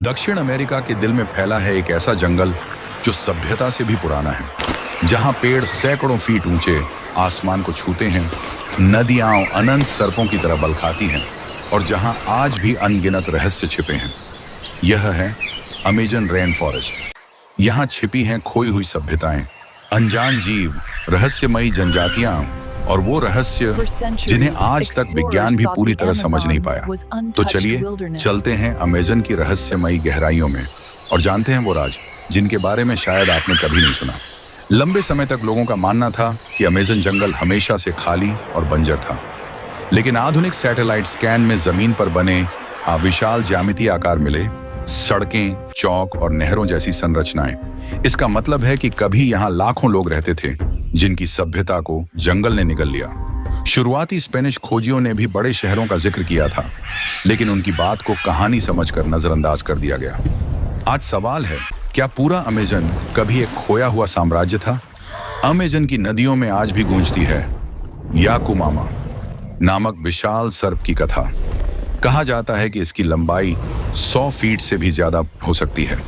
दक्षिण अमेरिका के दिल में फैला है एक ऐसा जंगल जो सभ्यता से भी पुराना है, जहां पेड़ सैकड़ों फीट ऊंचे आसमान को छूते हैं, नदियां अनंत सर्पों की तरह बलखाती हैं और जहां आज भी अनगिनत रहस्य छिपे हैं। यह है अमेजन रेन फॉरेस्ट। यहाँ छिपी हैं खोई हुई सभ्यताएं, अनजान जीव, रहस्यमयी जनजातियां और वो रहस्य जिन्हें आज तक विज्ञान भी पूरी तरह समझ नहीं पाया। तो चलिए चलते हैं अमेजन की रहस्यमयी गहराइयों में और जानते हैं वो राज जिनके बारे में शायद आपने कभी नहीं सुना। लंबे समय तक लोगों का मानना था कि अमेजन जंगल हमेशा से खाली और बंजर था, लेकिन आधुनिक सैटेलाइट स्कैन में जमीन पर बने विशाल ज्यामितीय आकार मिले, सड़कें, चौक और नहरों जैसी संरचनाएं। इसका मतलब है कि कभी यहाँ लाखों लोग रहते थे जिनकी सभ्यता को जंगल ने निगल लिया। शुरुआती स्पेनिश खोजियों ने भी बड़े शहरों का जिक्र किया था, लेकिन उनकी बात को कहानी समझकर नजरअंदाज कर दिया गया। आज सवाल है, क्या पूरा अमेजन कभी एक खोया हुआ साम्राज्य था? अमेजन की नदियों में आज भी गूंजती है याकुमामा नामक विशाल सर्प की कथा। कहा जाता है कि इसकी लंबाई 100 फीट से भी ज्यादा हो सकती है।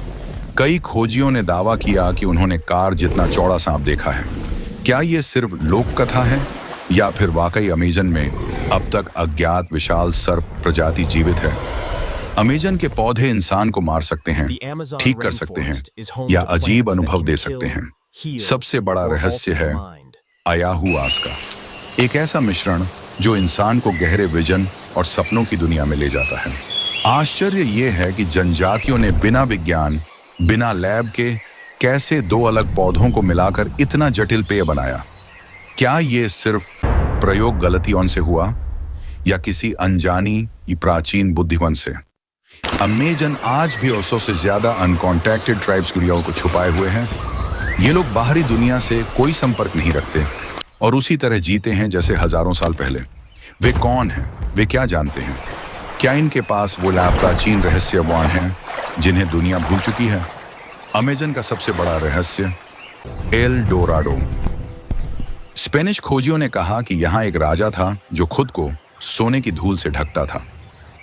कई खोजियों ने दावा किया कि उन्होंने कार जितना चौड़ा सांप देखा है। क्या ये सिर्फ लोक कथा है या फिर वाकई अमेजन में अब तक अज्ञात विशाल सर्प प्रजाति जीवित है? अमेजन के पौधे इंसान को मार सकते हैं, ठीक कर सकते हैं या अजीब अनुभव दे सकते हैं। सबसे बड़ा रहस्य है अयाहुआस्का, एक ऐसा मिश्रण जो इंसान को गहरे विजन और सपनों की दुनिया में ले जाता है। आश्चर्य यह है कि जनजातियों ने बिना विज्ञान, बिना लैब के कैसे दो अलग पौधों को मिलाकर इतना जटिल पेय बनाया। क्या ये सिर्फ प्रयोग गलतियों से हुआ या किसी अनजानी प्राचीन बुद्धिवन से? अमेजन आज भी 200 से ज्यादा अनकॉन्टैक्टेड ट्राइब्स क्रियाओं को छुपाए हुए हैं। ये लोग बाहरी दुनिया से कोई संपर्क नहीं रखते और उसी तरह जीते हैं जैसे हजारों साल पहले। वे कौन हैं? वे क्या जानते हैं? क्या इनके पास वो प्राचीन रहस्यवान हैं जिन्हें दुनिया भूल चुकी है? अमेजन का सबसे बड़ा रहस्य एल डोराडो। स्पेनिश खोजियों ने कहा कि यहाँ एक राजा था जो खुद को सोने की धूल से ढकता था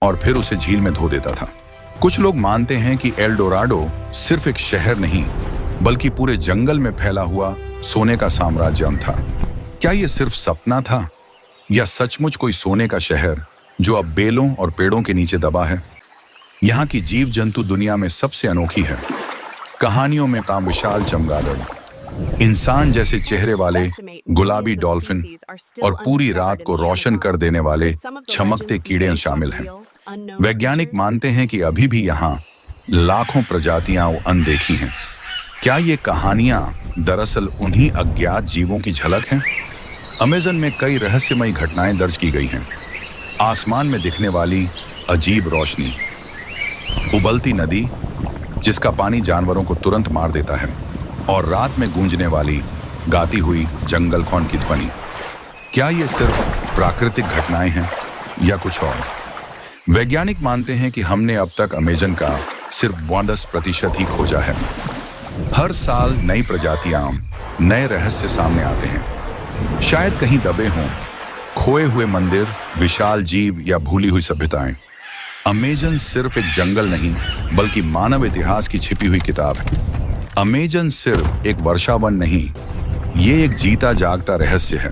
और फिर उसे झील में धो देता था। कुछ लोग मानते हैं कि एल डोराडो सिर्फ एक शहर नहीं बल्कि पूरे जंगल में फैला हुआ सोने का साम्राज्य था। क्या यह सिर्फ सपना था या सचमुच कोई सोने का शहर जो अब बेलों और पेड़ों के नीचे दबा है? यहाँ की जीव जंतु दुनिया में सबसे अनोखी है। कहानियों में काम विशाल चमगादड़, इंसान जैसे चेहरे वाले गुलाबी डॉल्फिन और पूरी रात को रोशन कर देने वाले चमकते कीड़े शामिल हैं। वैज्ञानिक मानते हैं कि अभी भी यहाँ लाखों प्रजातियां अनदेखी हैं। क्या ये कहानियां दरअसल उन्हीं अज्ञात जीवों की झलक हैं? अमेजन में कई रहस्यमयी घटनाएं दर्ज की गई हैं। आसमान में दिखने वाली अजीब रोशनी, उबलती नदी जिसका पानी जानवरों को तुरंत मार देता है और रात में गूंजने वाली गाती हुई जंगल खौन की ध्वनि। क्या ये सिर्फ प्राकृतिक घटनाएं हैं या कुछ और? वैज्ञानिक मानते हैं कि हमने अब तक अमेजन का सिर्फ 92% ही खोजा है। हर साल नई प्रजातियां, नए रहस्य सामने आते हैं। शायद कहीं दबे हों खोए हुए मंदिर, विशाल जीव या भूली हुई सभ्यताएं। अमेजन सिर्फ एक जंगल नहीं बल्कि मानव इतिहास की छिपी हुई किताब है। अमेजन सिर्फ एक वर्षावन नहीं, ये एक जीता जागता रहस्य है।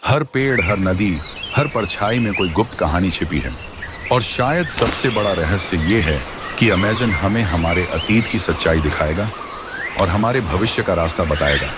हर पेड़, हर नदी, हर परछाई में कोई गुप्त कहानी छिपी है। और शायद सबसे बड़ा रहस्य ये है कि अमेजन हमें हमारे अतीत की सच्चाई दिखाएगा और हमारे भविष्य का रास्ता बताएगा।